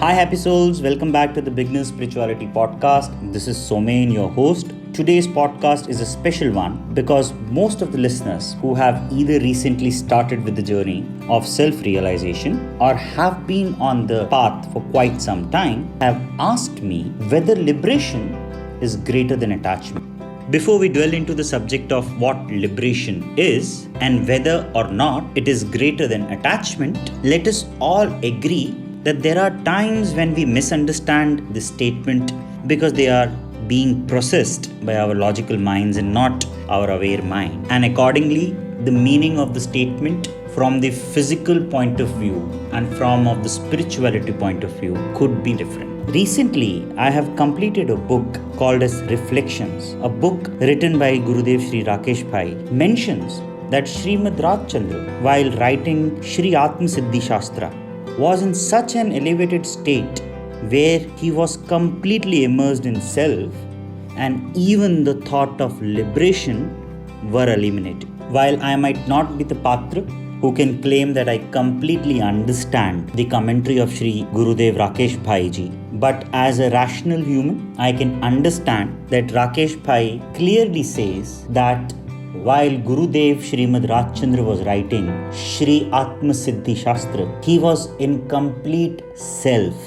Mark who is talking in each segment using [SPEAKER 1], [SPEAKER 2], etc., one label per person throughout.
[SPEAKER 1] Hi, happy souls. Welcome back to the Beginner Spirituality Podcast. This is Somain, your host. Today's podcast is a special one because most of the listeners who have either recently started with the journey of self-realization or have been on the path for quite some time have asked me whether liberation is greater than attachment. Before we dwell into the subject of what liberation is and whether or not it is greater than attachment, let us all agree that there are times when we misunderstand this statement because they are being processed by our logical minds and not our aware mind. And accordingly, the meaning of the statement from the physical point of view and from of the spirituality point of view could be different. Recently, I have completed a book called as Reflections. A book written by Gurudev Sri Rakesh Bhai mentions that Srimad Rajchandra, while writing Sri Atma Siddhi Shastra, was in such an elevated state where he was completely immersed in self and even the thought of liberation were eliminated. While I might not be the Patra who can claim that I completely understand the commentary of Sri Gurudev Rakesh Bhai ji, but as a rational human, I can understand that Rakesh Bhai clearly says that while Gurudev Srimad Rajchandra was writing Sri Atma Siddhi Shastra, he was in complete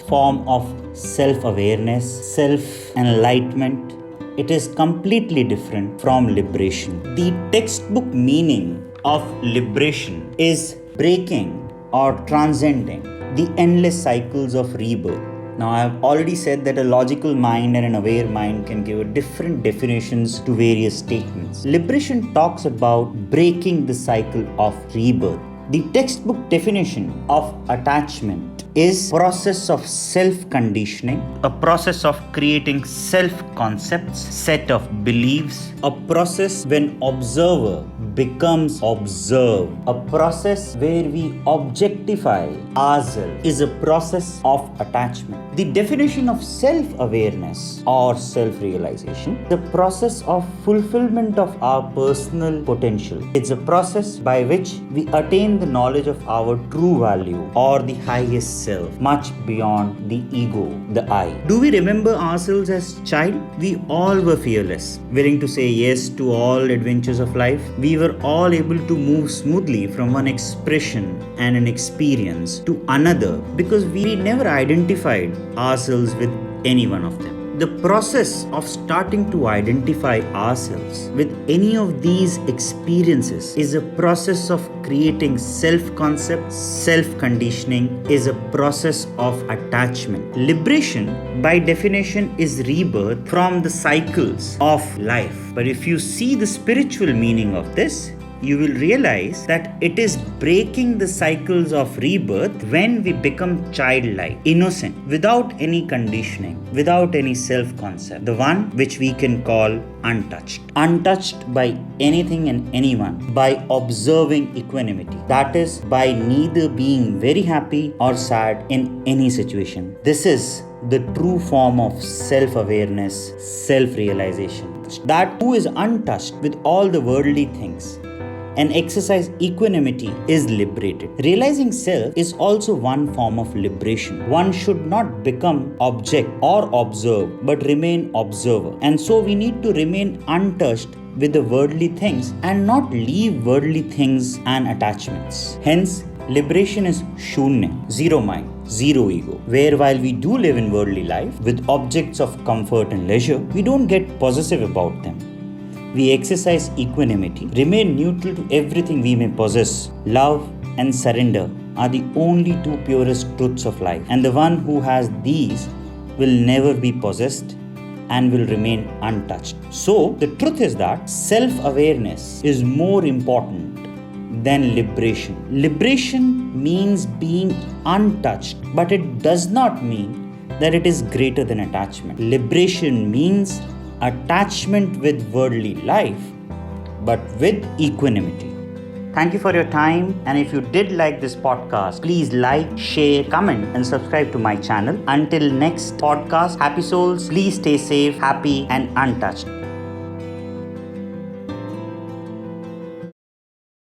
[SPEAKER 1] form of self-awareness, self-enlightenment. It is completely different from liberation. The textbook meaning of liberation is breaking or transcending the endless cycles of rebirth. Now, I have already said that a logical mind and an aware mind can give different definitions to various statements. Liberation talks about breaking the cycle of rebirth. The textbook definition of attachment is process of self-conditioning, a process of creating self-concepts, set of beliefs, a process when observer becomes observed, a process where we objectify ourselves is a process of attachment. The definition of self-awareness or self-realization, the process of fulfillment of our personal potential. It's a process by which we attain the knowledge of our true value or the highest self, much beyond the ego, the I. Do we remember ourselves as child? We all were fearless, willing to say yes to all adventures of life. We were all able to move smoothly from one expression and an experience to another because we never identified ourselves with any one of them. The process of starting to identify ourselves with any of these experiences is a process of creating self-concept, self-conditioning, is a process of attachment. Liberation, by definition, is rebirth from the cycles of life. But if you see the spiritual meaning of this, you will realize that it is breaking the cycles of rebirth when we become childlike, innocent, without any conditioning, without any self-concept, the one which we can call untouched. Untouched by anything and anyone, by observing equanimity. That is, by neither being very happy or sad in any situation. This is the true form of self-awareness, self-realization. That who is untouched with all the worldly things and exercise equanimity is liberated. Realizing self is also one form of liberation. One should not become object or observe, but remain observer. And so we need to remain untouched with the worldly things and not leave worldly things and attachments. Hence, liberation is shunya, zero mind, zero ego, where while we do live in worldly life with objects of comfort and leisure, we don't get possessive about them. We exercise equanimity, remain neutral to everything we may possess. Love and surrender are the only two purest truths of life. And the one who has these will never be possessed and will remain untouched. So, the truth is that self-awareness is more important than liberation. Liberation means being untouched, but it does not mean that it is greater than attachment. Liberation means attachment with worldly life, but with equanimity. Thank you for your time, and if you did like this podcast, please like, share, comment and subscribe to my channel. Until next podcast, happy souls, please stay safe, happy and untouched.